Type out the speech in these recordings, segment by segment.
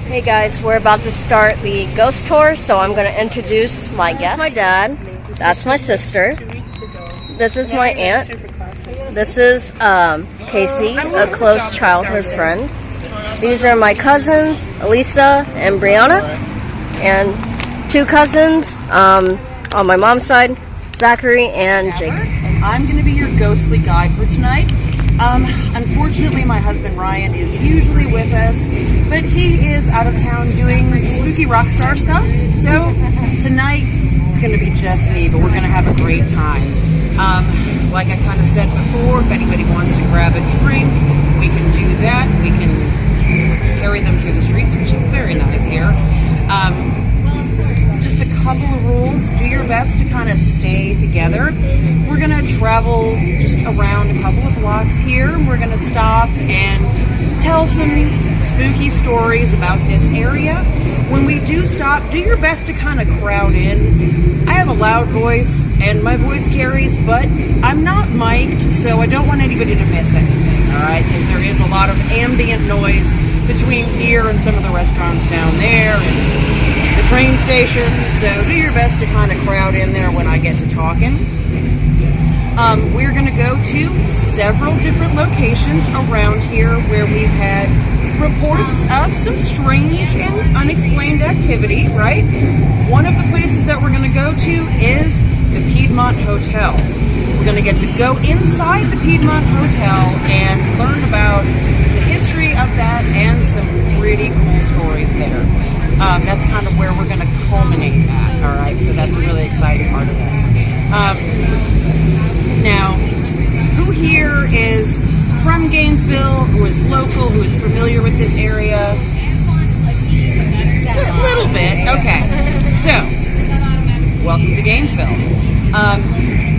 Hey guys, we're about to start the ghost tour, so I'm going to introduce my guest. That's my dad. That's my sister. This is my aunt. This is Casey, a close childhood friend. These are my cousins, Elisa and Brianna, and two cousins on my mom's side, Zachary and Jake. And I'm going to be your ghostly guide for tonight. Unfortunately, my husband Ryan is usually with us, but he is out of town doing spooky rock star stuff. So tonight it's going to be just me, but we're going to have a great time. Like I kind of said before, if anybody wants to grab a drink, we can do that. We can carry them through the streets, which is very nice here. Just a couple of rules. Do your best to kind of stay together. We're going to travel just around a couple of blocks here. We're going to stop and tell some spooky stories about this area. When we do stop, do your best to kind of crowd in. I have a loud voice and my voice carries, but I'm not mic'd, so I don't want anybody to miss anything, all right? Because there is a lot of ambient noise between here and some of the restaurants down there and the train station, so do your best to kind of crowd in there when I get to talking. We're going to go to several different locations around here where we've had reports of some strange and unexplained activity, right? One of the places that we're going to go to is the Piedmont Hotel. We're going to get to go inside the Piedmont Hotel and learn about the history of that and some pretty cool stories there. That's kind of where we're going to culminate that, all right? So that's a really exciting part of this. Now, who here is from Gainesville, who is local, who is familiar with this area? A little bit, okay. So, welcome to Gainesville.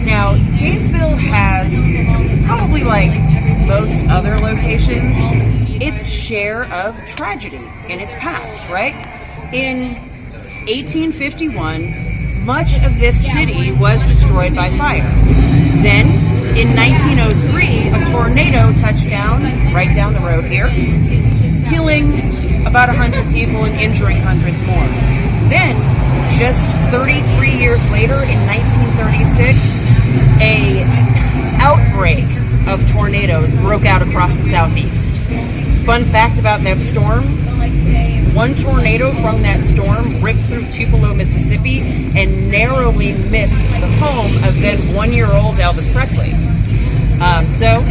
Now, Gainesville has, probably like most other locations, its share of tragedy in its past, right? In 1851, much of this city was destroyed by fire. Then, in 1903, a tornado touched down right down the road here, killing about 100 people and injuring hundreds more. Then, just 33 years later, in 1936, an outbreak of tornadoes broke out across the southeast. Fun fact about that storm, one tornado from that storm ripped through Tupelo, Mississippi, and narrowly missed the home of then 1-year-old Elvis Presley. So,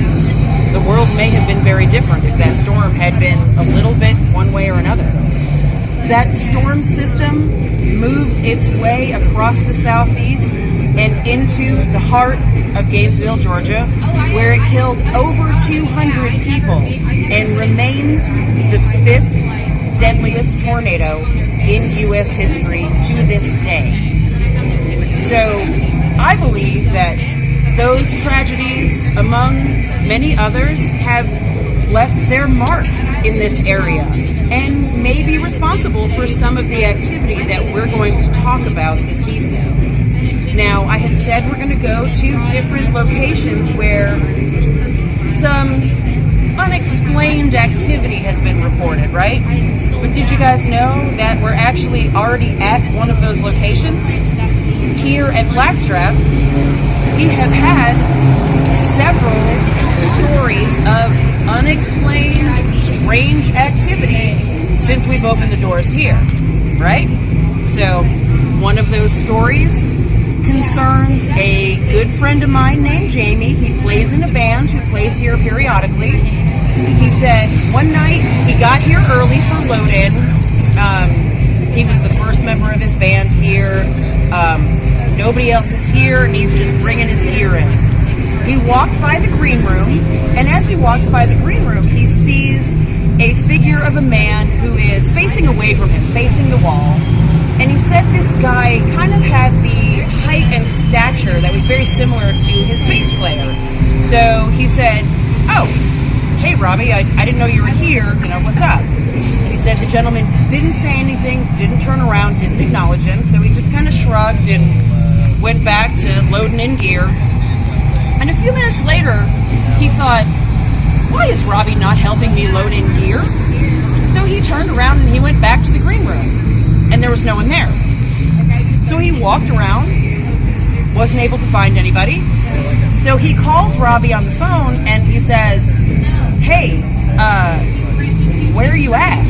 the world may have been very different if that storm had been a little bit one way or another. That storm system moved its way across the southeast and into the heart of Gainesville, Georgia, where it killed over 200 people and remains the 5th deadliest tornado in U.S. history to this day. So I believe that those tragedies, among many others, have left their mark in this area and may be responsible for some of the activity that we're going to talk about this evening. Now, I had said we're going to go to different locations where some unexplained activity has been reported, right? But did you guys know that we're actually already at one of those locations? Here at Blackstrap, we have had several stories of unexplained, strange activity since we've opened the doors here, right? So, one of those stories concerns a good friend of mine named Jamie. He plays in a band who plays here periodically. He said one night he got here early for load-in. He was the first member of his band here. Nobody else is here, and he's just bringing his gear in. He walked by the green room, and as he walks by the green room, he sees a figure of a man who is facing away from him, facing the wall. And he said this guy kind of had the height and stature that was very similar to his bass player. So he said, "Oh, hey Robbie, I didn't know you were here, what's up?" He said the gentleman didn't say anything, didn't turn around, didn't acknowledge him, so he just kind of shrugged and went back to loading in gear. And a few minutes later, he thought, why is Robbie not helping me load in gear? So he turned around and he went back there was no one there. So he walked around, wasn't able to find anybody. So he calls Robbie on the phone and he says, "Hey, where are you at?"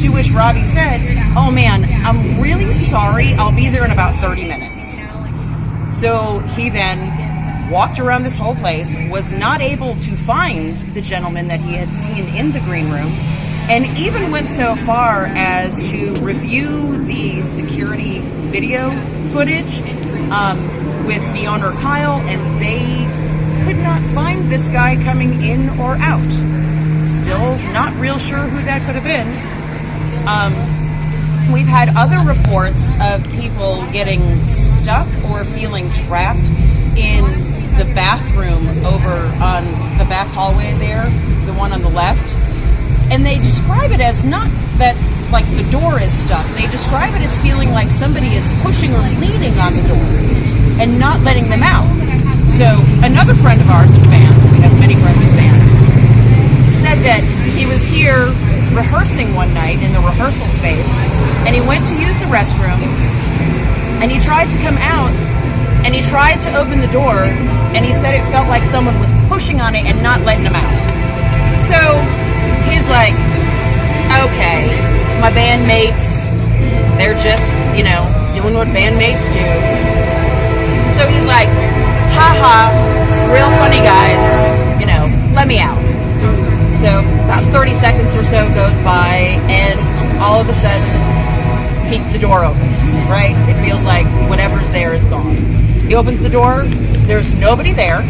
To which Robbie said, "Oh man, I'm really sorry. I'll be there in about 30 minutes. So he then walked around this whole place, was not able to find the gentleman that he had seen in the green room, and even went so far as to review the security video footage with the owner Kyle, and they could not find this guy coming in or out. Still not real sure who that could have been. We've had other reports of people getting stuck or feeling trapped in the bathroom over on the back hallway there, the one on the left. And they describe it as not that like the door is stuck. They describe it as feeling like somebody is pushing or leaning on the door and not letting them out. So another friend of ours in the band, we have many friends in bands, said that he was here rehearsing one night in the rehearsal space, and he went to use the restroom, and he tried to come out, and he tried to open the door, and he said it felt like someone was pushing on it and not letting him out. So he's like, okay, it's my bandmates. They're just, doing what bandmates do. So he's like, haha, real funny guys, let me out. So about 30 seconds or so goes by, and all of a sudden, the door opens, right? It feels like whatever's there is gone. He opens the door, there's nobody there.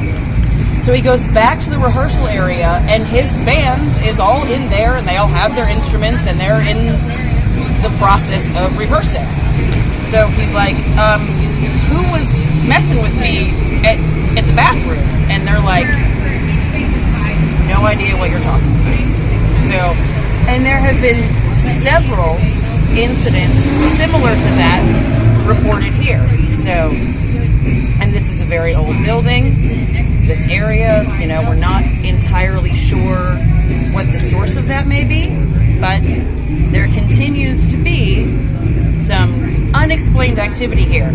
So he goes back to the rehearsal area, and his band is all in there, and they all have their instruments, and they're in the process of rehearsing. So he's like, who was messing with me at the bathroom? And they're like, no idea what you're talking about. So, and there have been several incidents similar to that reported here. So, and this is a very old building. This area, we're not entirely sure what the source of that may be, but there continues to be some unexplained activity here.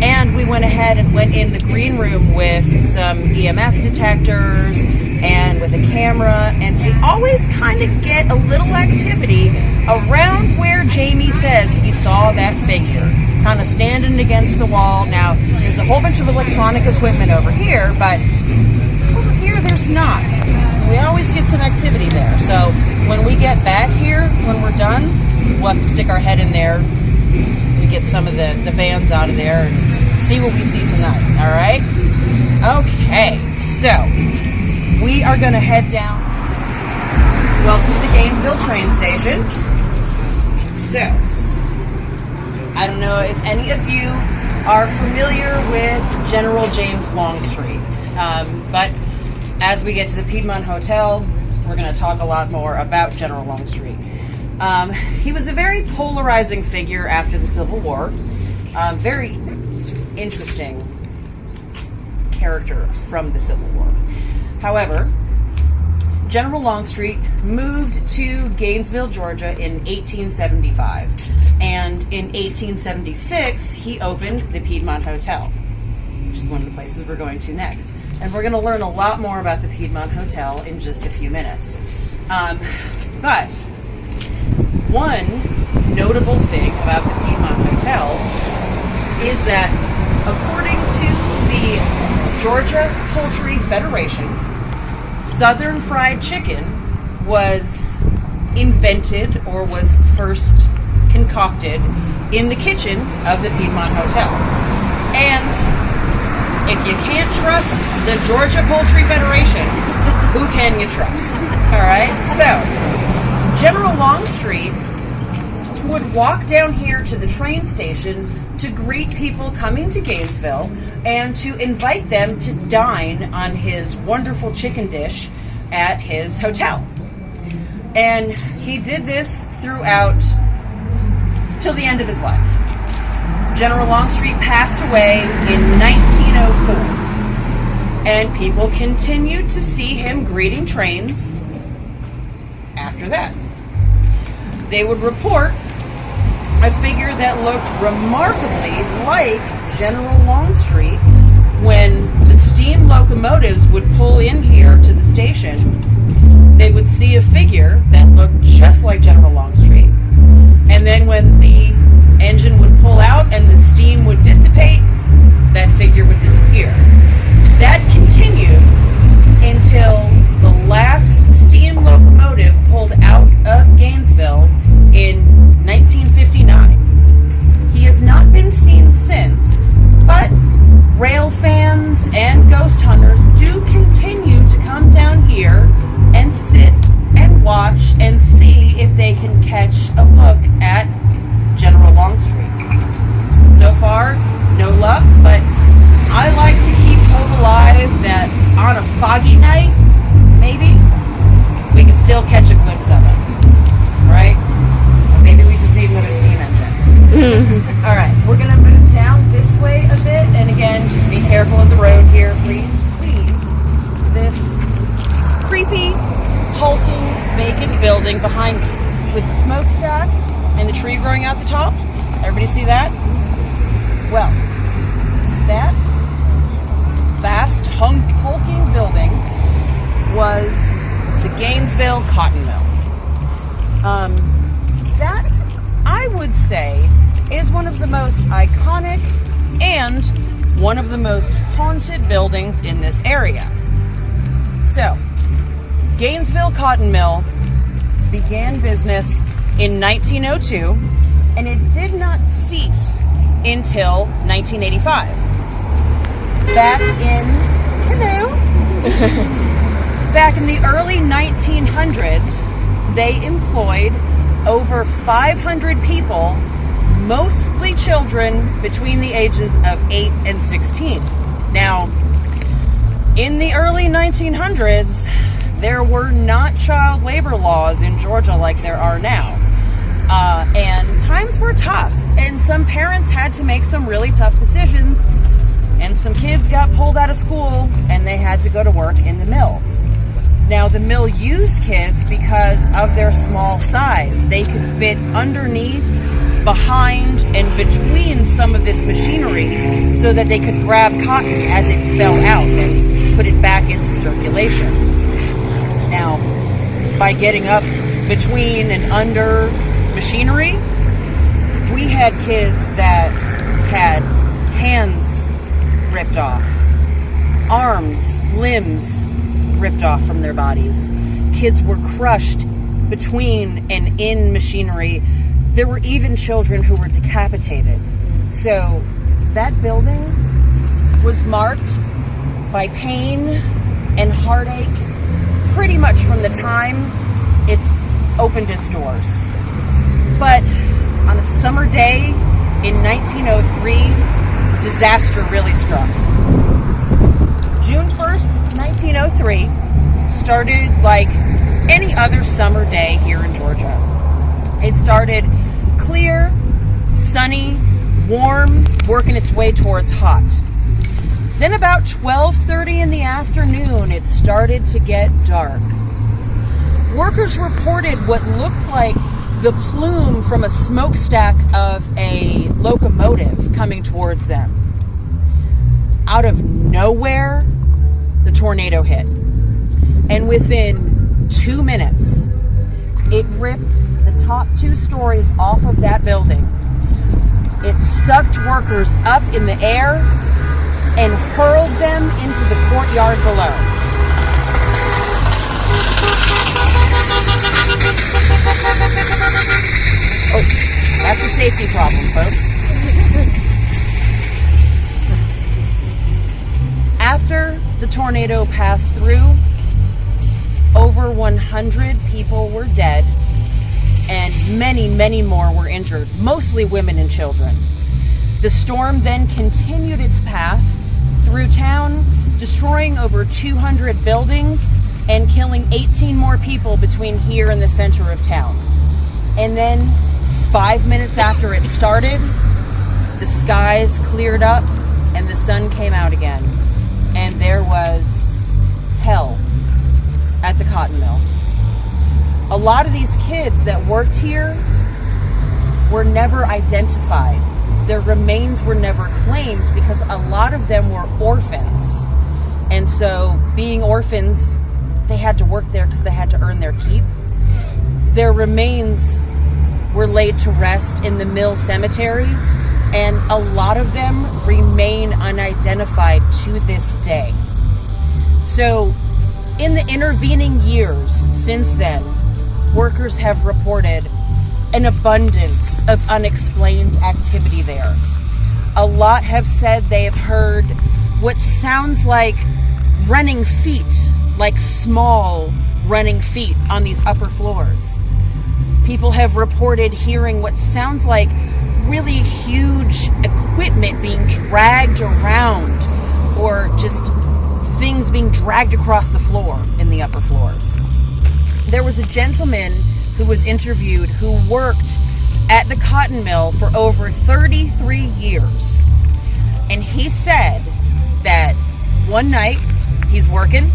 And we went ahead and went in the green room with some EMF detectors and with a camera, and we always kind of get a little activity around where Jamie says he saw that figure, kind of standing against the wall. Now, there's a whole bunch of electronic equipment over here, but over here there's not. We always get some activity there. So when we get back here, when we're done, we'll have to stick our head in there. We get some of the bands out of there and see what we see tonight, all right? Okay, so we are going to head down, to the Gainesville train station. So, I don't know if any of you are familiar with General James Longstreet, but as we get to the Piedmont Hotel, we're going to talk a lot more about General Longstreet. He was a very polarizing figure after the Civil War, very interesting character from the Civil War. However, General Longstreet moved to Gainesville, Georgia in 1875, and in 1876 he opened the Piedmont Hotel, which is one of the places we're going to next. And we're going to learn a lot more about the Piedmont Hotel in just a few minutes. But one notable thing about the Piedmont Hotel is that according to the Georgia Poultry Federation, Southern fried chicken was invented or was first concocted in the kitchen of the Piedmont Hotel. And if you can't trust the Georgia Poultry Federation, who can you trust? All right, so General Longstreet would walk down here to the train station to greet people coming to Gainesville and to invite them to dine on his wonderful chicken dish at his hotel. And he did this throughout till the end of his life. General Longstreet passed away in 1904, and people continued to see him greeting trains after that. They would report a figure that looked remarkably like General Longstreet. When the steam locomotives would pull in here to the station, they would see a figure that looked just like General Longstreet. And then when the engine would pull out and the steam would dissipate, that figure would disappear. That continued until the last steam locomotive pulled out of Gainesville in 1959. He has not been seen since, but rail fans and ghost hunters do continue to come down here and sit and watch and see if they can catch a look at General Longstreet. So far, no luck, but I like to keep hope alive that on a foggy night, maybe, we can still catch a glimpse of it, right? Or maybe we just need another steam engine. All right, we're going to move down this way a bit, and again, just be careful of the road here. Please see this creepy, hulking, vacant building behind me with the smokestack and the tree growing out the top. Everybody see that? Well, that vast, hulking building was the Gainesville Cotton Mill. That, I would say, is one of the most iconic and one of the most haunted buildings in this area. So, Gainesville Cotton Mill began business in 1902, and it did not cease until 1985. Back in the early 1900s, they employed over 500 people, mostly children between the ages of 8 and 16. Now, in the early 1900s, there were not child labor laws in Georgia like there are now. And times were tough, and some parents had to make some really tough decisions, and some kids got pulled out of school, and they had to go to work in the mill. Now, the mill used kids because of their small size. They could fit underneath, behind, and between some of this machinery so that they could grab cotton as it fell out and put it back into circulation. Now, by getting up between and under machinery, we had kids that had hands ripped off, arms, limbs ripped off from their bodies. Kids were crushed between and in machinery. There were even children who were decapitated. So that building was marked by pain and heartache pretty much from the time it's opened its doors. But on a summer day in 1903, disaster really struck. June 1st, 1903 started like any other summer day here in Georgia. It started clear, sunny, warm, working its way towards hot. Then about 12:30 in the afternoon, it started to get dark. Workers reported what looked like the plume from a smokestack of a locomotive coming towards them. Out of nowhere, the tornado hit. And within 2 minutes, it ripped the top 2 stories off of that building. It sucked workers up in the air and hurled them into the courtyard below. Oh, that's a safety problem, folks. After the tornado passed through, over 100 people were dead and many, many more were injured, mostly women and children. The storm then continued its path through town, destroying over 200 buildings and killing 18 more people between here and the center of town. And then 5 minutes after it started, the skies cleared up and the sun came out again. And there was hell at the cotton mill. A lot of these kids that worked here were never identified. Their remains were never claimed because a lot of them were orphans. And so, being orphans, they had to work there because they had to earn their keep. Their remains were laid to rest in the Mill Cemetery, and a lot of them remain unidentified to this day. So, in the intervening years since then, workers have reported an abundance of unexplained activity there. A lot have said they have heard what sounds like running feet, like small running feet on these upper floors. People have reported hearing what sounds like really huge equipment being dragged around, or just things being dragged across the floor in the upper floors. There was a gentleman who was interviewed who worked at the cotton mill for over 33 years. And he said that one night he's working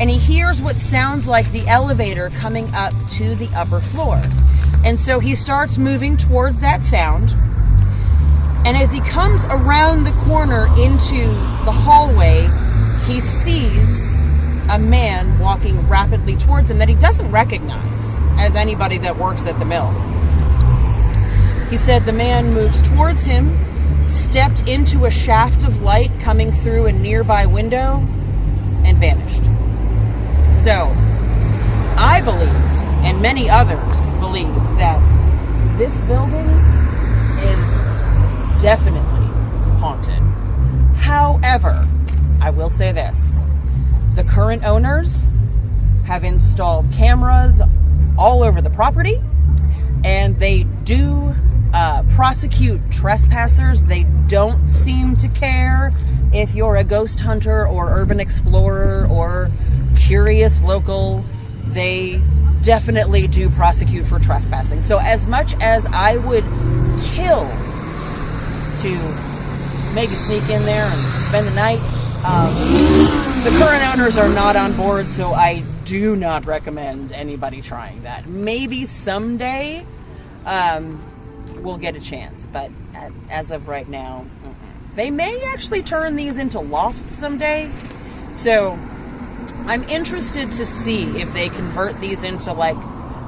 and he hears what sounds like the elevator coming up to the upper floor. And so he starts moving towards that sound. And as he comes around the corner into the hallway, he sees a man walking rapidly towards him that he doesn't recognize as anybody that works at the mill. He said the man moves towards him, stepped into a shaft of light coming through a nearby window, and vanished. So, I believe, and many others believe, that this building is definitely haunted. However, I will say this. The current owners have installed cameras all over the property, and they do prosecute trespassers. They don't seem to care if you're a ghost hunter or urban explorer or curious local. They definitely do prosecute for trespassing. So as much as I would kill to maybe sneak in there and spend the night, the current owners are not on board, so I do not recommend anybody trying that. Maybe someday we'll get a chance, but as of right now, they may actually turn these into lofts someday. So I'm interested to see if they convert these into like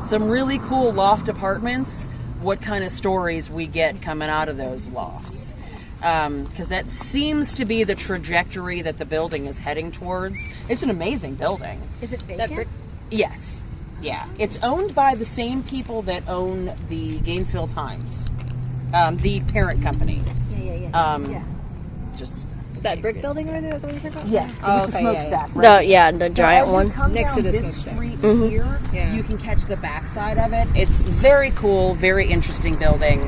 some really cool loft apartments, what kind of stories we get coming out of those lofts. Because that seems to be the trajectory that the building is heading towards. It's an amazing building. Is it vacant? Yes. Yeah. It's owned by the same people that own the Gainesville Times, the parent company. Yeah. Just that brick building right there? yes. Oh, the okay, smokestack. Right? The giant one. Next to this this smokestack. street here, Yeah. you can catch the backside of it. It's very cool, very interesting building.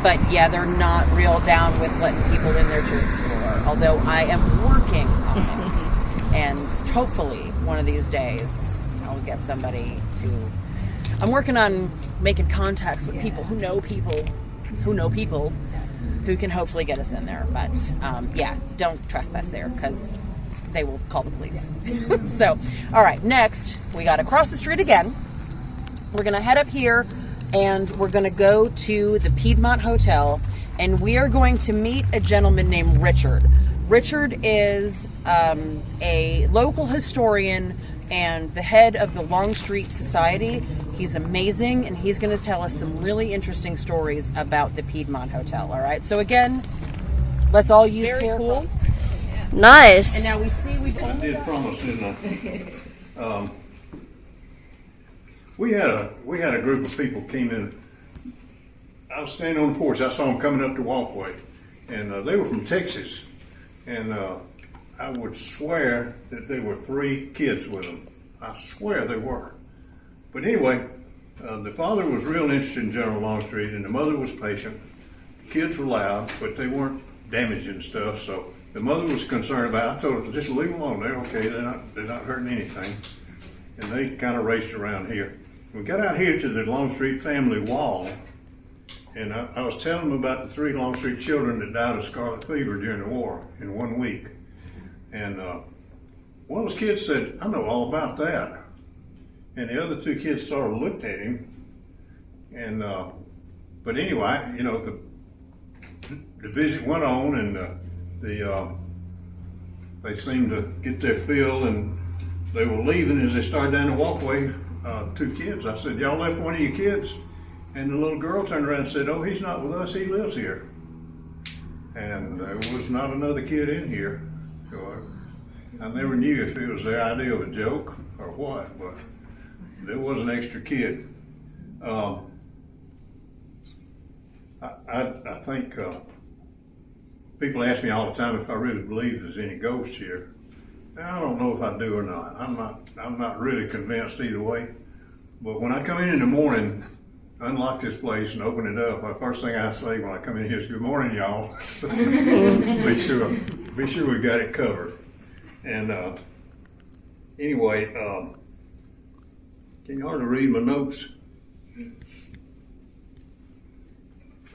But yeah, they're not real down with letting people in there to explore. Although I am working on it, and hopefully one of these days I'll get somebody to. I'm working on making contacts with people who know people who can hopefully get us in there. But yeah, don't trespass there because they will call the police. So, all right, next we got to cross the street again. We're gonna head up here and we're gonna go to the Piedmont Hotel, and we are going to meet a gentleman named Richard. Richard is a local historian and the head of the Longstreet Society. He's amazing, and he's going to tell us some really interesting stories about the Piedmont Hotel. All right, so again, let's all use care. Cool. Nice. And now we see we I did promise, didn't I? We had a group of people came in. I was standing on the porch. I saw them coming up the walkway, and they were from Texas. And I would swear that there were 3 kids with them. I swear they were. But anyway, the father was real interested in General Longstreet, and the mother was patient. The kids were loud, but they weren't damaging stuff. So the mother was concerned about it. I told her, just leave them alone. They're okay. They're not hurting anything. And they kind of raced around here. We got out here to the Longstreet family wall, and I was telling them about the 3 Longstreet children that died of scarlet fever during the war in 1 week. And one of those kids said, I know all about that. And the other 2 kids sort of looked at him, and But anyway, you know, the visit went on, and they seemed to get their fill, and they were leaving. As they started down the walkway, 2 kids. I said, "Y'all left one of your kids?" And the little girl turned around and said, "Oh, he's not with us. He lives here." And there was not another kid in here. So I never knew if it was their idea of a joke or what, but there was an extra kid. I think people ask me all the time if I really believe there's any ghosts here. I don't know if I do or not. I'm not really convinced either way. But when I come in the morning, unlock this place and open it up, the first thing I say when I come in here is, "Good morning, y'all." Be sure we got it covered. And anyway, can you hardly read my notes?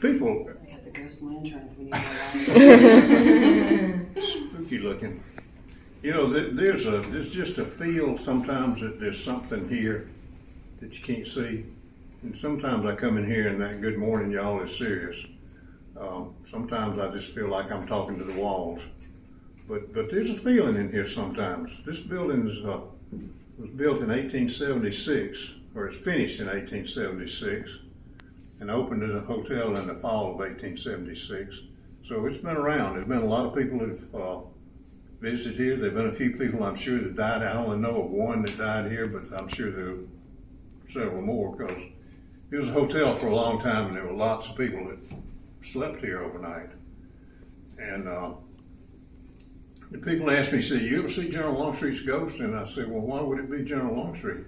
People. We got the ghost lantern. We need a Spooky looking. You know, there's just a feel sometimes that there's something here that you can't see. And sometimes I come in here and that "good morning, y'all" is serious. Sometimes I just feel like I'm talking to the walls. But there's a feeling in here sometimes. This building was built in 1876, or it's finished in 1876, and opened as a hotel in the fall of 1876. So it's been around. There's been a lot of people that have visited here. There have been a few people, I'm sure, that died. I only know of one that died here, but I'm sure there were several more, because it was a hotel for a long time, and there were lots of people that slept here overnight. And the people ask me, say, "You ever see General Longstreet's ghost?" And I say, "Well, why would it be General Longstreet?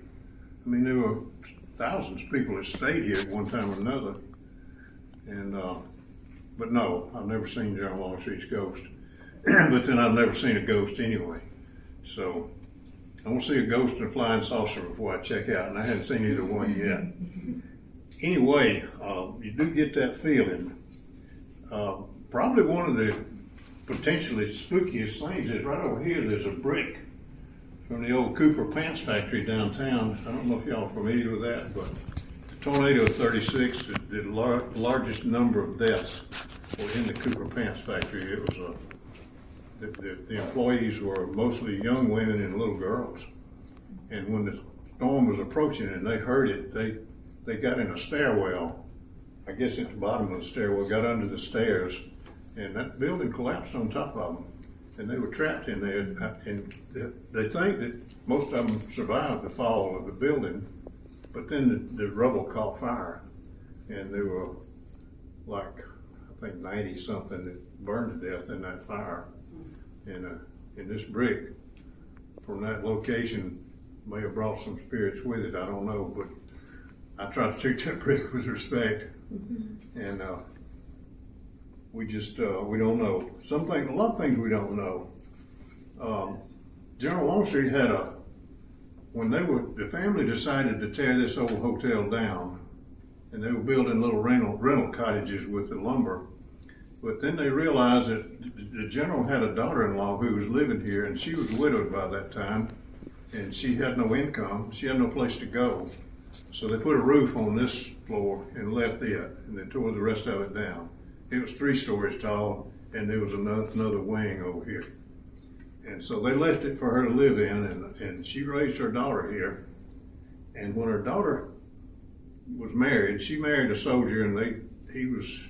I mean, there were thousands of people that stayed here at one time or another." And but no, I've never seen General Longstreet's ghost. But then I've never seen a ghost anyway. So I want to see a ghost and a flying saucer before I check out, and I haven't seen either one yet. Anyway, you do get that feeling. Probably one of the potentially spookiest things is right over here. There's a brick from the old Cooper Pants Factory downtown. I don't know if y'all are familiar with that, but the tornado of 36, the largest number of deaths were in the Cooper Pants Factory. It was the employees were mostly young women and little girls. And when the storm was approaching and they heard it, they got in a stairwell, I guess at the bottom of the stairwell, got under the stairs, and that building collapsed on top of them. And they were trapped in there. And they think that most of them survived the fall of the building, but then the rubble caught fire. And there were like, I think 90 something that burned to death in that fire. And this brick from that location may have brought some spirits with it. I don't know, but I try to treat that brick with respect. And we just we don't know. A lot of things we don't know. General Longstreet had when the family decided to tear this old hotel down, and they were building little rental cottages with the lumber. But then they realized that the general had a daughter-in-law who was living here, and she was widowed by that time, and she had no income. She had no place to go. So they put a roof on this floor and left it, and they tore the rest of it down. It was 3 stories tall, and there was another wing over here. And so they left it for her to live in, and she raised her daughter here. And when her daughter was married, she married a soldier, and he was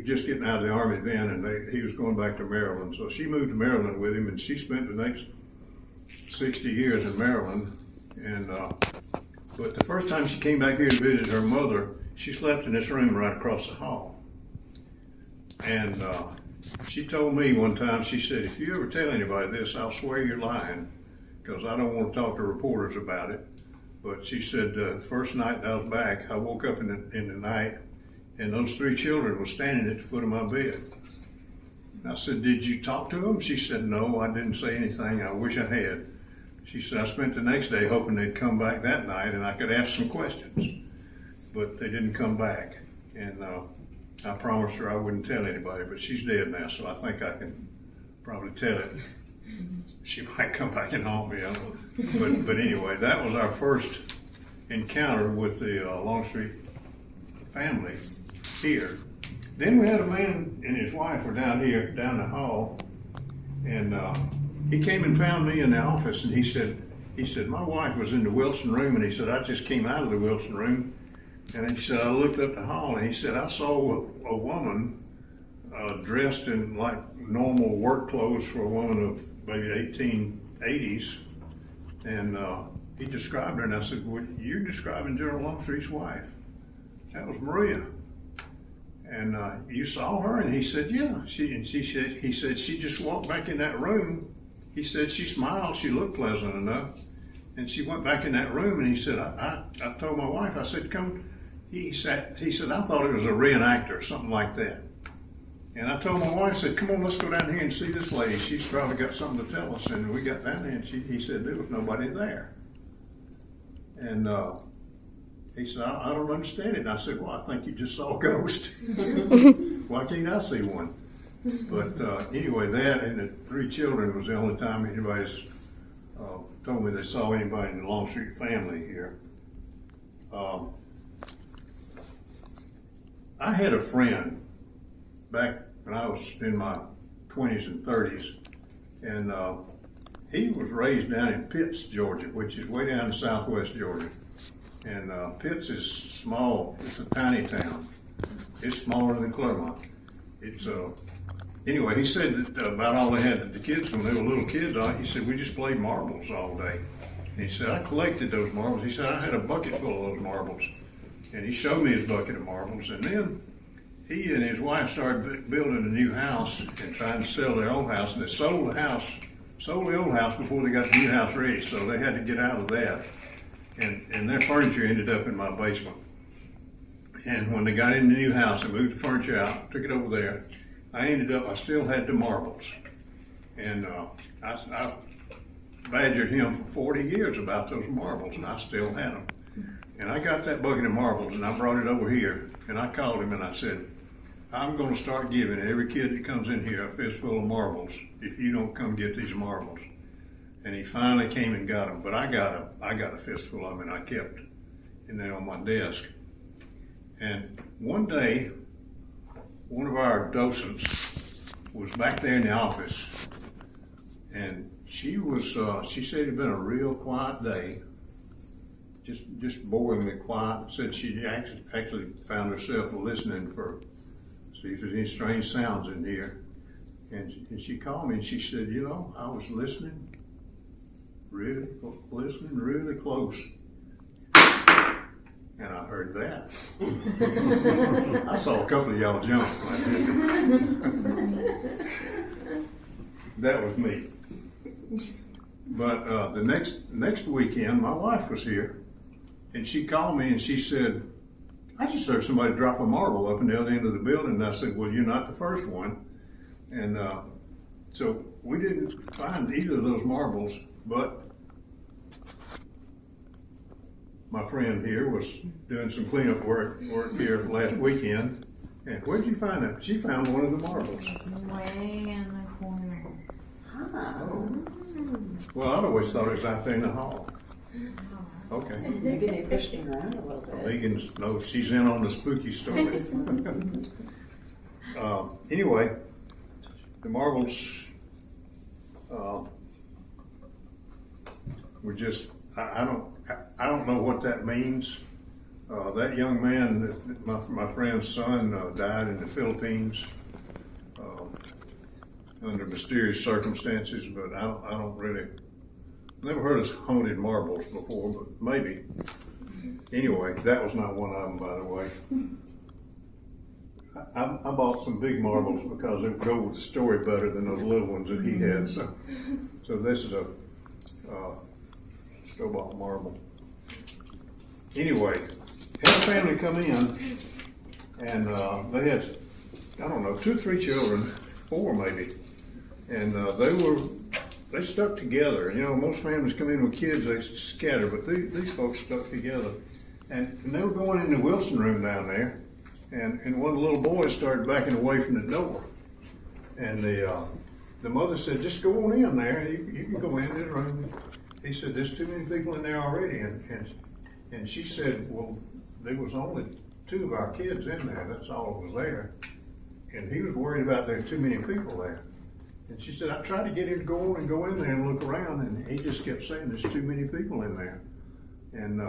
just getting out of the Army then, and he was going back to Maryland. So she moved to Maryland with him, and she spent the next 60 years in Maryland. And but the first time she came back here to visit her mother, she slept in this room right across the hall. And she told me one time, she said, "If you ever tell anybody this, I'll swear you're lying, because I don't want to talk to reporters about it." But she said, the first night that I was back, I woke up in the night, and those 3 children were standing at the foot of my bed. And I said, "Did you talk to them?" She said, "No, I didn't say anything. I wish I had." She said, "I spent the next day hoping they'd come back that night and I could ask some questions. But they didn't come back. And I promised her I wouldn't tell anybody, but she's dead now, so I think I can probably tell it. She might come back and haunt me. But anyway, that was our first encounter with the Longstreet family. here. Then we had a man and his wife were down here, down the hall, and he came and found me in the office, and he said, my wife was in the Wilson room, and he said, I just came out of the Wilson room, and he said, I looked up the hall, and he said, I saw a woman dressed in like normal work clothes for a woman of maybe 1880s, and he described her, and I said, well, you're describing General Longstreet's wife. That was Maria. And you saw her? And he said, yeah. He said, she just walked back in that room. He said, she smiled, she looked pleasant enough. And she went back in that room, and he said, I told my wife, I said, come. He said, I thought it was a reenactor or something like that. And I told my wife, I said, come on, let's go down here and see this lady. She's probably got something to tell us. And we got down there, and he said, there was nobody there. And he said, I don't understand it. And I said, well, I think you just saw a ghost. Why can't I see one? But anyway, that and the 3 children was the only time anybody's told me they saw anybody in the Longstreet family here. I had a friend back when I was in my 20s and 30s, and he was raised down in Pitts, Georgia, which is way down in southwest Georgia. And Pitts is small. It's a tiny town. It's smaller than Clermont. It's anyway. He said that about all they had, the kids when they were little kids. He said we just played marbles all day. And he said I collected those marbles. He said I had a bucket full of those marbles, and he showed me his bucket of marbles. And then he and his wife started building a new house and trying to sell their old house. And they sold the old house before they got the new house ready. So they had to get out of that. And their furniture ended up in my basement. And when they got in the new house, they moved the furniture out, took it over there. I still had the marbles. And I badgered him for 40 years about those marbles, and I still had them. And I got that bucket of marbles, and I brought it over here, and I called him, and I said, I'm going to start giving every kid that comes in here a fistful of marbles if you don't come get these marbles. And he finally came and got them, but I got a fistful of them, and I kept in there on my desk. And one day, one of our docents was back there in the office, and she said it had been a real quiet day, just boringly quiet. Said she actually found herself listening for see if there's any strange sounds in here. And she called me and she said, you know, I was listening really close. And I heard that. I saw a couple of y'all jump. That was me. But the next weekend, my wife was here, and she called me and she said, I just heard somebody drop a marble up in the other end of the building. And I said, well, you're not the first one. And so we didn't find either of those marbles, but my friend here was doing some cleanup work here last weekend. And where'd you find that? She found one of the marbles. It's way in the corner. Oh. Well, I'd always thought it was out there in the hall. Okay. Maybe they pushed him around a little bit. Megan's, no, she's in on the spooky story. Anyway, the marbles were just, I don't know what that means. That young man, my friend's son, died in the Philippines under mysterious circumstances, but I don't really, never heard of haunted marbles before, but maybe. Anyway, that was not one of them, by the way. I bought some big marbles because they would go with the story better than those little ones that he had. So this is a store-bought marble. Anyway, had a family come in, and they had, I don't know, 2 or 3 children, 4 maybe, and they stuck together. You know, most families come in with kids, they scatter, but these folks stuck together. And they were going in the Wilson room down there, and one of the little boys started backing away from the door. And the mother said, just go on in there, you can go in this room. He said, there's too many people in there already. And she said, well, there was only two of our kids in there, that's all that was there. And he was worried about there too many people there. And she said, I tried to get him to go on and go in there and look around, and he just kept saying there's too many people in there. And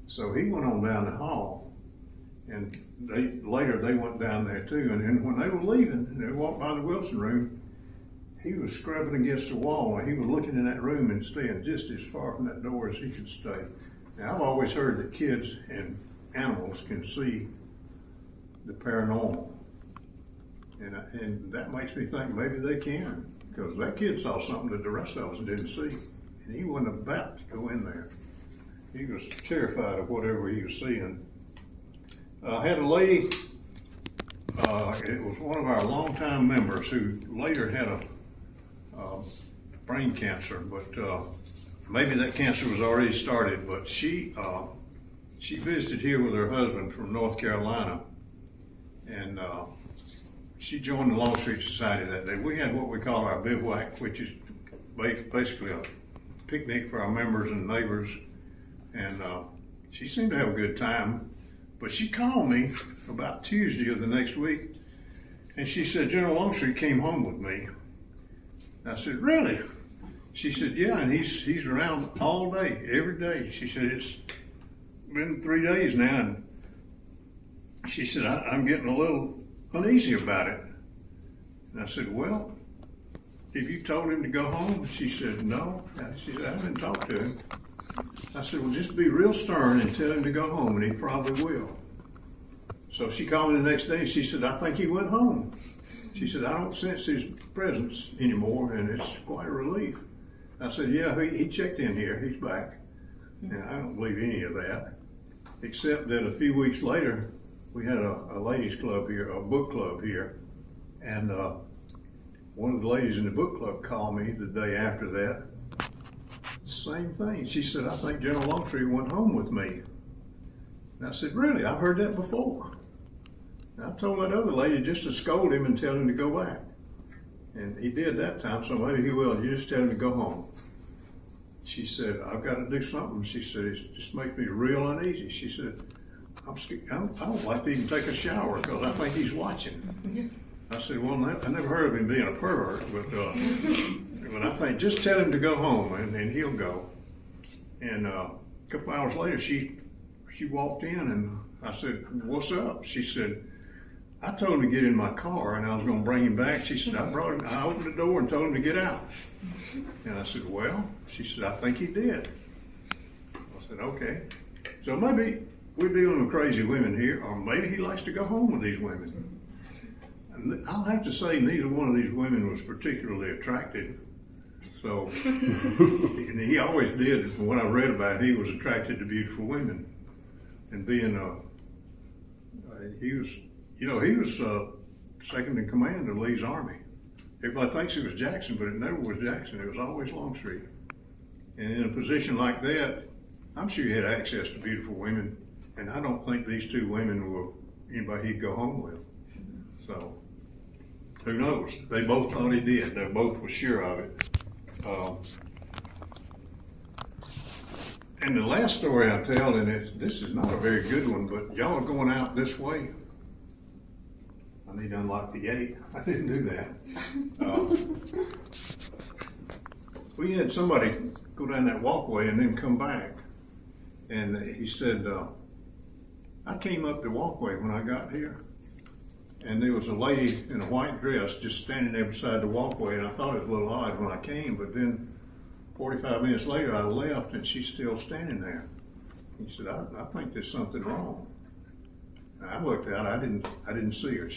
so he went on down the hall, and later they went down there too. And then when they were leaving, and they walked by the Wilson room, he was scrubbing against the wall, and he was looking in that room and staying just as far from that door as he could stay. Now, I've always heard that kids and animals can see the paranormal. And that makes me think maybe they can, because that kid saw something that the rest of us didn't see, and he wasn't about to go in there. He was terrified of whatever he was seeing. I had a lady, it was one of our longtime members who later had a brain cancer, but maybe that cancer was already started, but she visited here with her husband from North Carolina, and she joined the Longstreet Society that day. We had what we call our bivouac, which is basically a picnic for our members and neighbors. And she seemed to have a good time. But she called me about Tuesday of the next week, and she said, General Longstreet came home with me. And I said, really? She said, yeah, and he's around all day, every day. She said, it's been 3 days now, and she said, I'm getting a little uneasy about it. And I said, well, have you told him to go home? She said, no. She said, I haven't talked to him. I said, well, just be real stern and tell him to go home, and he probably will. So she called me the next day, and she said, I think he went home. She said, I don't sense his presence anymore, and it's quite a relief. I said, yeah, he checked in here, he's back. And I don't believe any of that, except that a few weeks later, we had a ladies club here, a book club here, and one of the ladies in the book club called me the day after that. Same thing. She said, I think General Longstreet went home with me. And I said, really? I've heard that before. And I told that other lady just to scold him and tell him to go back. And he did that time, so maybe he will. You just tell him to go home. She said, I've got to do something. She said, it just makes me real uneasy. She said, I don't like to even take a shower because I think he's watching. I said, well, I never heard of him being a pervert, but I think just tell him to go home and he'll go. And a couple hours later, she walked in and I said, what's up? She said, I told him to get in my car and I was going to bring him back. She said, I opened the door and told him to get out. And I said, well, she said, I think he did. I said, okay. So maybe we're dealing with crazy women here, or maybe he likes to go home with these women. And I'll have to say neither one of these women was particularly attractive. So, and he always did, when I read about it, he was attracted to beautiful women. And being he was second in command of Lee's army. Everybody thinks it was Jackson, but it never was Jackson. It was always Longstreet. And in a position like that, I'm sure he had access to beautiful women. And I don't think these two women were anybody he'd go home with. So, who knows? They both thought he did. They both were sure of it. And the last story I tell, and this is not a very good one, but y'all are going out this way. I need to unlock the gate. I didn't do that. We had somebody go down that walkway and then come back. And he said, I came up the walkway when I got here. And there was a lady in a white dress just standing there beside the walkway. And I thought it was a little odd when I came, but then 45 minutes later I left and she's still standing there. He said, I think there's something wrong. And I looked out, I didn't see her.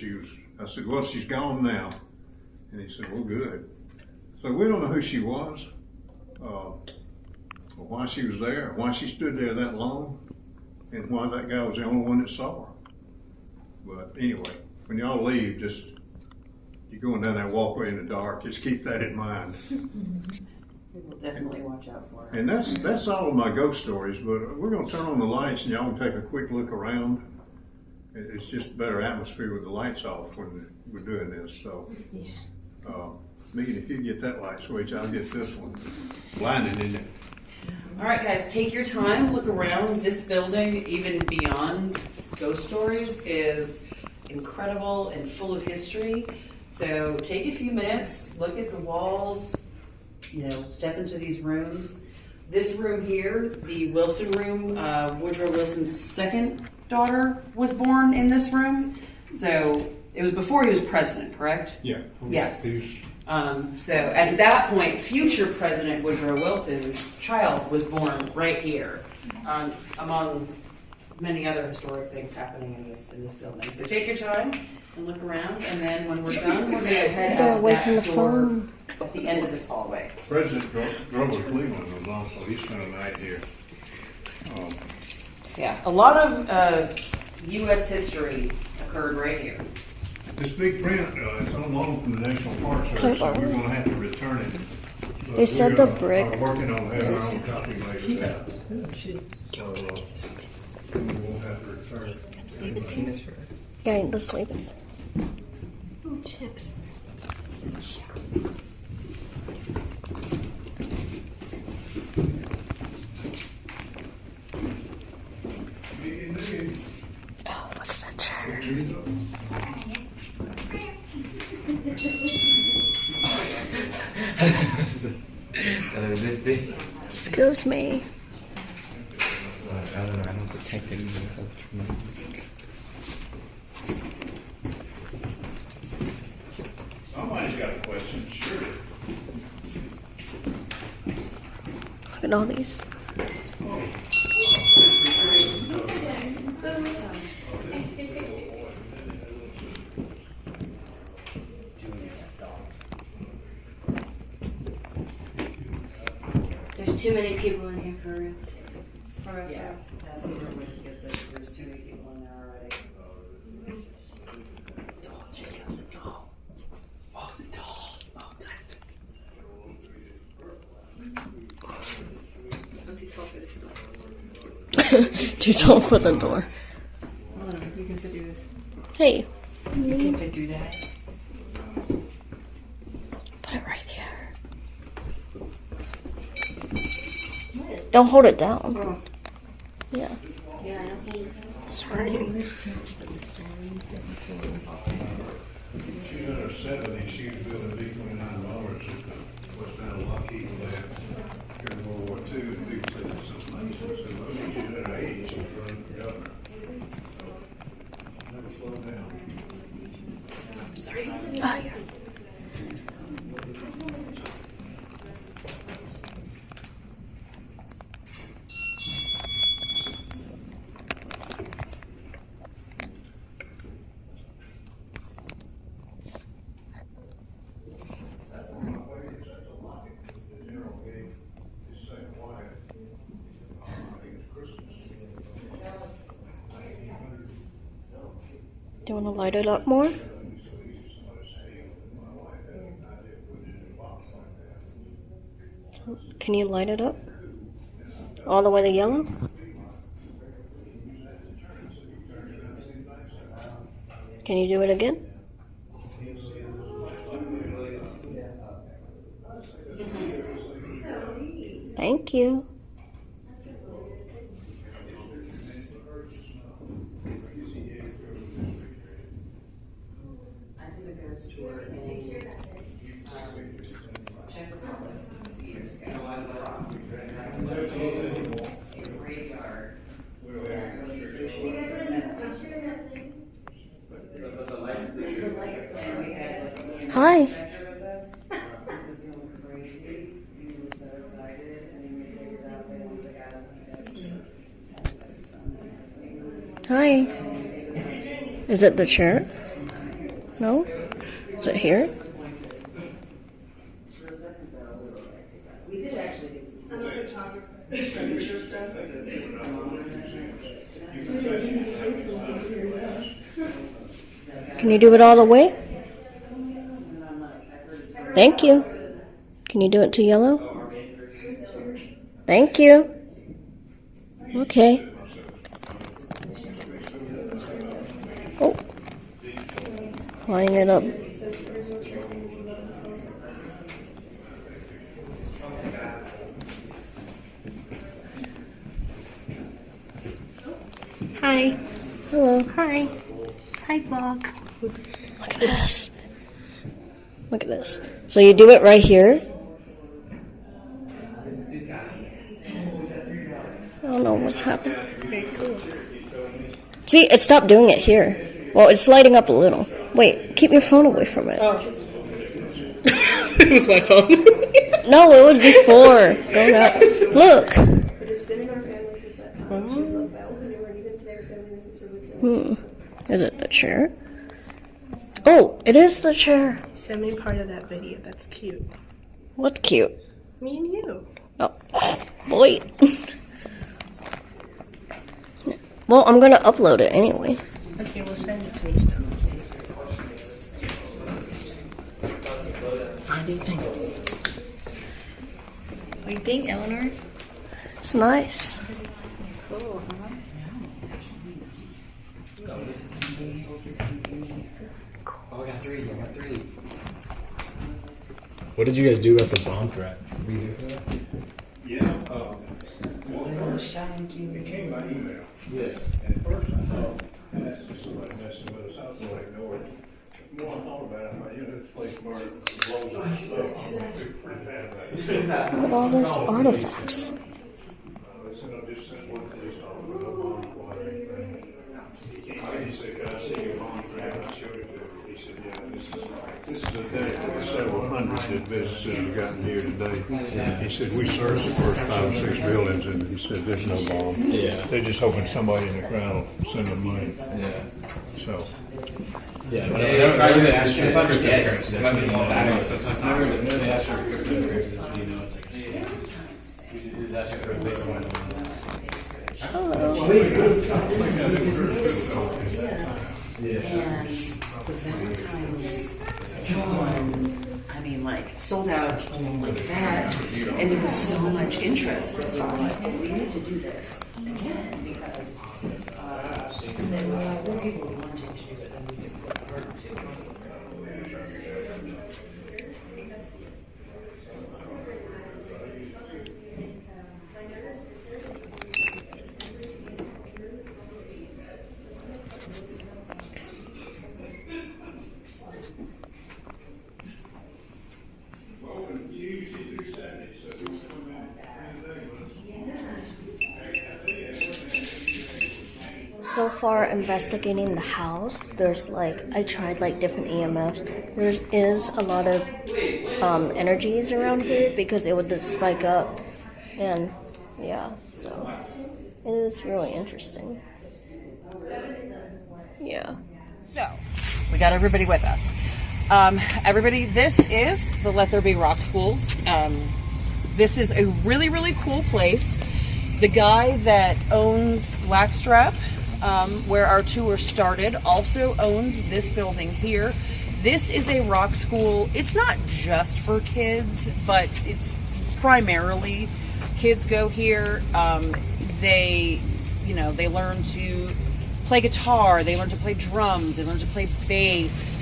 I said, well, she's gone now. And he said, well, good. So we don't know who she was, or why she was there, or why she stood there that long, and why that guy was the only one that saw her. But anyway, when y'all leave, you're going down that walkway in the dark, just keep that in mind. We will definitely watch out for it. And that's all of my ghost stories, but we're going to turn on the lights and y'all can take a quick look around. It's just better atmosphere with the lights off when we're doing this. So, Yeah. Megan, if you get that light switch, I'll get this one. Blinded, isn't it? All right, guys, take your time, look around this building, even beyond ghost stories is incredible and full of history. So take a few minutes, look at the walls, step into these rooms. This room here, the Wilson room, Woodrow Wilson's second daughter was born in this room. So it was before he was president, correct? Yeah. Yes. So at that point, future President Woodrow Wilson's child was born right here, among many other historic things happening in this building. So take your time and look around, and then when we're done, we're going to head They're out away that from the door phone. at the end of this hallway. President Grover Cleveland was also, he spent a night here. Yeah, a lot of U.S. history occurred right here. This big print, it's on loan from the National Park Service, so we're gonna have to return it. But They said we're the brick. Are working on having our own copy made of that. So, we won't have to return it. Yeah, let's leave it. Ooh, chips. Oh, look at that chair. This thing. Excuse me. I don't know. I don't protect it. Somebody's got a question, sure. Look at all these. There's too many people in here for real. Yeah, that's the room where he gets it. There's too many people in there already. Oh, the doll. Oh, Too tall for the door. Hold on, you can fit through this. Hey, You can fit through that. put it right here. Don't hold it down. Yeah. Yeah, I don't think. She's in her 70s, she was building B-29 bombers at the West Nile Lockheed lab during World War II. And people said it's amazing. So, well, she's in her 80s, she's running for governor. So, never slowed down. Oh, yeah. Do you want to light it up more? Can you light it up? All the way to yellow? Can you do it again? Thank you. I did a ghost tour in Czech Republic years ago. A graveyard. And we had this Hi. inspector with us. He was going crazy. He was so excited, and then we figured out they wanted the guys like this. Hi. Is it the chair? No? Is it here? We did actually get some picture stuff. Can you do it all the way? Thank you. Can you do it to yellow? Thank you. Okay. Oh. Lining it up. Hi. Hello. Hi, vlog. Look at this. Look at this. So you do it right here. I don't know what's happening. See, it stopped doing it here. Well, it's lighting up a little. Wait, keep your phone away from it. It was my phone. No, it was before. Go back. Look. It's been in our family since that time. She's like that one. And even to their family, my sister was there. Is it the chair? Oh, it is the chair. Send me part of that video. That's cute. What's cute? Me and you. Oh, boy. Well, I'm gonna upload it anyway. Okay, well, send it to me still. Finding things. What do you think, Eleanor? It's nice. Cool, Oh, I got three. What did you guys do about the bomb threat? Yeah, it came by email. Yeah. At first I thought, that's just somebody messing with us. I was like, ignored it. The more I thought about it, I'm like, this place burned, blows up stuff. I'm like, pretty bad about it. Look at all these artifacts. They said, I just sent one police officer with a bomb squad or anything. He said, can I see your bomb threat? I showed it to him. He said, yeah, this is a day for the several hundred that visitors have gotten here today. He said, we searched the first 5 or 6 buildings, and he said, there's no bomb. Yeah. They're just hoping somebody in the crowd will send them money. Yeah. So, Yeah, but I really asked you it's about to for get this. her. Let me know that. So it's not really. They asked her for cryptocurrency, you know, it's like, you just ask her for a Bitcoin. And the Valentine's one, I mean, like, sold out like that. And there was so much interest. So I'm like, we need to do this again because there were more people wanting to do it than we could put her to. So far, investigating the house, there's like, I tried like different EMFs. There is a lot of energies around here because it would just spike up. And yeah, so it is really interesting. Yeah. So, we got everybody with us. Everybody, this is the Let There Be Rock Schools. This is a really, really cool place. The guy that owns Blackstrap, where our tour started, also owns this building here. This is a rock school. It's not just for kids, but it's primarily kids go here. They learn to play guitar, they learn to play drums, they learn to play bass.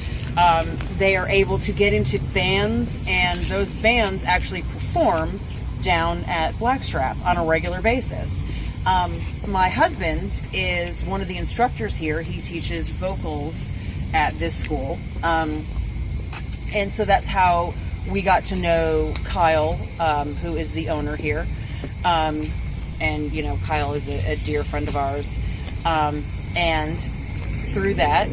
They are able to get into bands, and those bands actually perform down at Blackstrap on a regular basis. My husband is one of the instructors here. He teaches vocals at this school. And so that's how we got to know Kyle, who is the owner here. And, you know, Kyle is a dear friend of ours. And through that,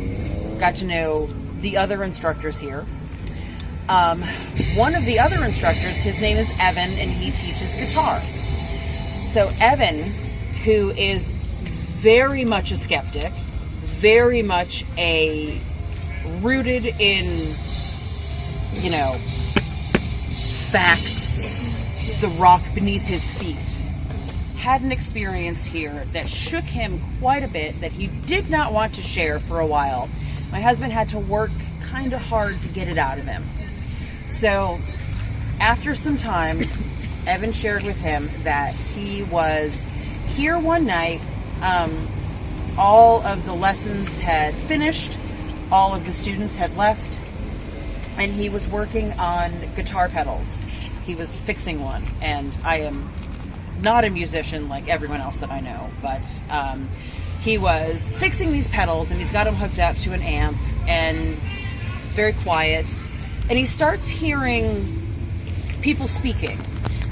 got to know the other instructors here. One of the other instructors, his name is Evan, and he teaches guitar. So Evan, who is very much a skeptic, very much rooted in, you know, fact, the rock beneath his feet, had an experience here that shook him quite a bit that he did not want to share for a while. My husband had to work kind of hard to get it out of him. So after some time, Evan shared with him that he was here one night. All of the lessons had finished, all of the students had left, and he was working on guitar pedals. He was fixing one, and I am not a musician like everyone else that I know, but he was fixing these pedals, and he's got them hooked up to an amp, and it's very quiet. And he starts hearing people speaking.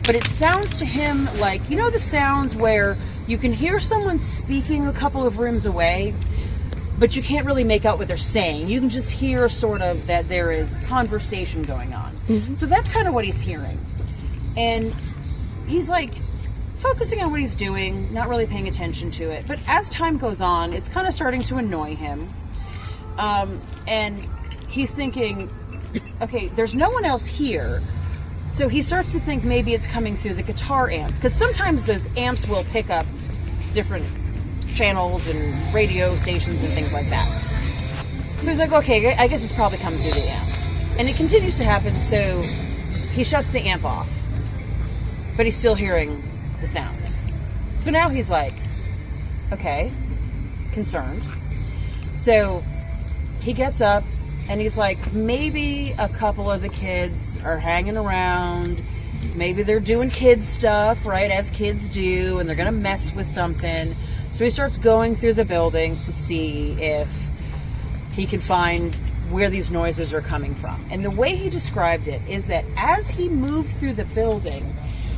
But it sounds to him like, you know the sounds where you can hear someone speaking a couple of rooms away, but you can't really make out what they're saying. You can just hear sort of that there is conversation going on. So that's kind of what he's hearing. And he's like focusing on what he's doing, not really paying attention to it. But as time goes on, it's kind of starting to annoy him. And he's thinking, okay, there's no one else here. So he starts to think maybe it's coming through the guitar amp. Because sometimes those amps will pick up different channels and radio stations and things like that. So he's like, okay, I guess it's probably coming through the amp. And it continues to happen, so he shuts the amp off. But he's still hearing the sounds. So now he's like, okay, concerned. So he gets up and he's like, maybe a couple of the kids are hanging around. Maybe they're doing kid stuff, right, as kids do, and they're going to mess with something. So he starts going through the building to see if he can find where these noises are coming from. And the way he described it is that as he moved through the building,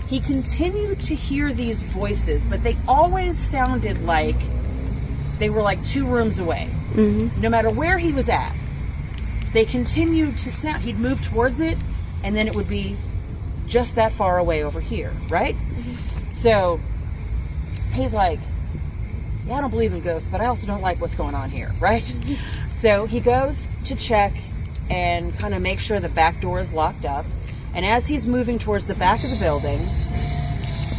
he continued to hear these voices, but they always sounded like they were like 2 rooms away. No matter where he was at, they continued to sound. He'd move towards it, and then it would be just that far away over here, right? So he's like, yeah, I don't believe in ghosts, but I also don't like what's going on here, right? So he goes to check and kind of make sure the back door is locked up. And as he's moving towards the back of the building,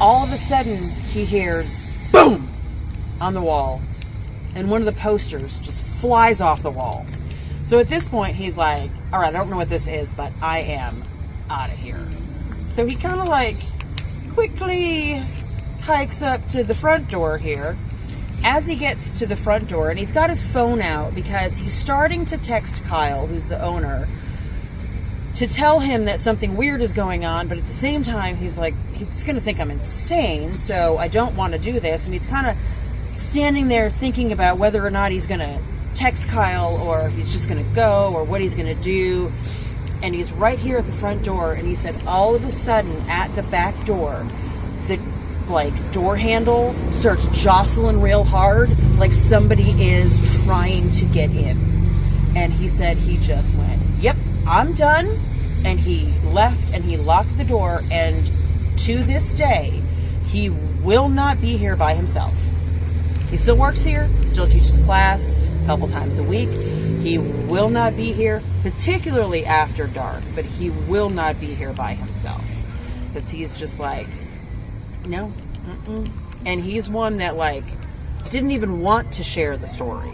all of a sudden he hears boom on the wall. And one of the posters just flies off the wall. So at this point, he's like, all right, I don't know what this is, but I am out of here. So he kind of like quickly hikes up to the front door here. As he gets to the front door, and he's got his phone out because he's starting to text Kyle, who's the owner, to tell him that something weird is going on, but at the same time, he's like, he's going to think I'm insane, so I don't want to do this. And he's kind of standing there thinking about whether or not he's going to text Kyle or if he's just going to go or what he's going to do. And he's right here at the front door, and he said all of a sudden at the back door, the door handle starts jostling real hard, like somebody is trying to get in. And he said he just went, yep, I'm done. And he left and he locked the door, and to this day he will not be here by himself. He still works here, still teaches class a couple times a week. He will not be here, particularly after dark, but he will not be here by himself. Because he's just like, no. And he's one that like didn't even want to share the story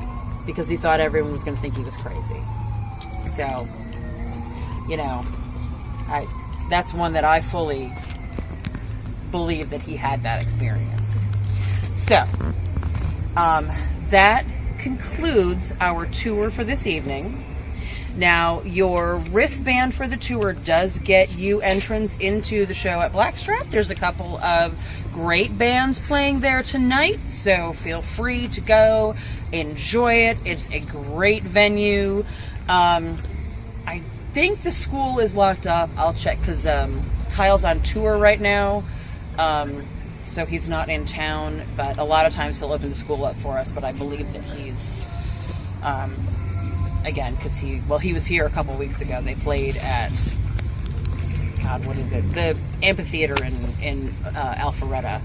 because he thought everyone was going to think he was crazy. So, you know, that's one that I fully believe that he had that experience. So, that concludes our tour for this evening. Now, your wristband for the tour does get you entrance into the show at Blackstrap. There's a couple of great bands playing there tonight, so feel free to go enjoy it. It's a great venue. I think the school is locked up. I'll check because Kyle's on tour right now, so he's not in town, but a lot of times he'll open the school up for us, but I believe that he's again, because he was here a couple weeks ago. They played at, God, what is it? The amphitheater in Alpharetta.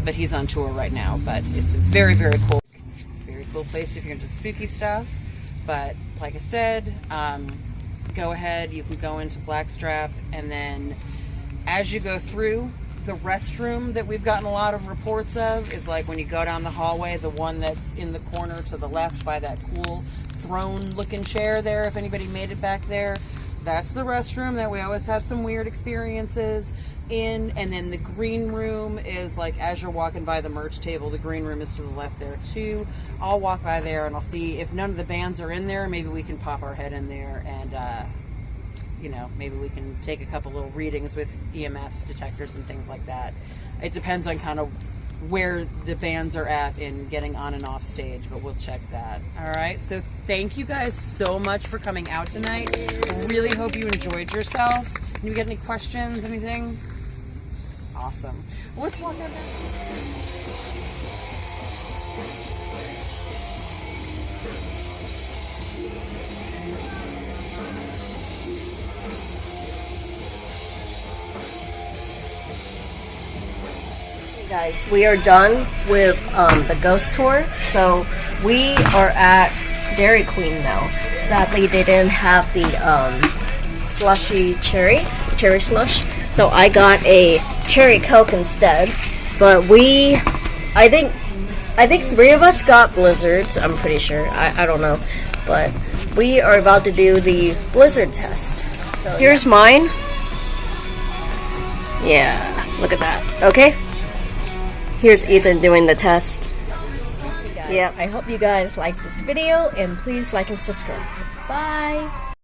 But he's on tour right now. But it's a very, very cool place if you're into spooky stuff. But like I said, go ahead. You can go into Blackstrap, and then as you go through, the restroom that we've gotten a lot of reports of is like when you go down the hallway, the one that's in the corner to the left by that cool throne-looking chair there, if anybody made it back there. That's the restroom that we always have some weird experiences in. And then the green room is like as you're walking by the merch table, the green room is to the left there too. I'll walk by there and I'll see if none of the bands are in there. Maybe we can pop our head in there and you know, maybe we can take a couple little readings with EMF detectors and things like that. It depends on kind of where the bands are at in getting on and off stage, but we'll check that. All right, so thank you guys so much for coming out tonight. Really hope you enjoyed yourself. You get any questions, anything? Awesome. Well, let's walk out back. Guys, we are done with the ghost tour, so we are at Dairy Queen now. Sadly, they didn't have the slushy cherry slush, so I got a cherry Coke instead. But I think 3 of us got blizzards. I'm pretty sure. I don't know, but we are about to do the blizzard test. So here's mine. Yeah, look at that. Okay. Here's Ethan doing the test. Yeah, I hope you guys liked this video, and please like and subscribe. Bye!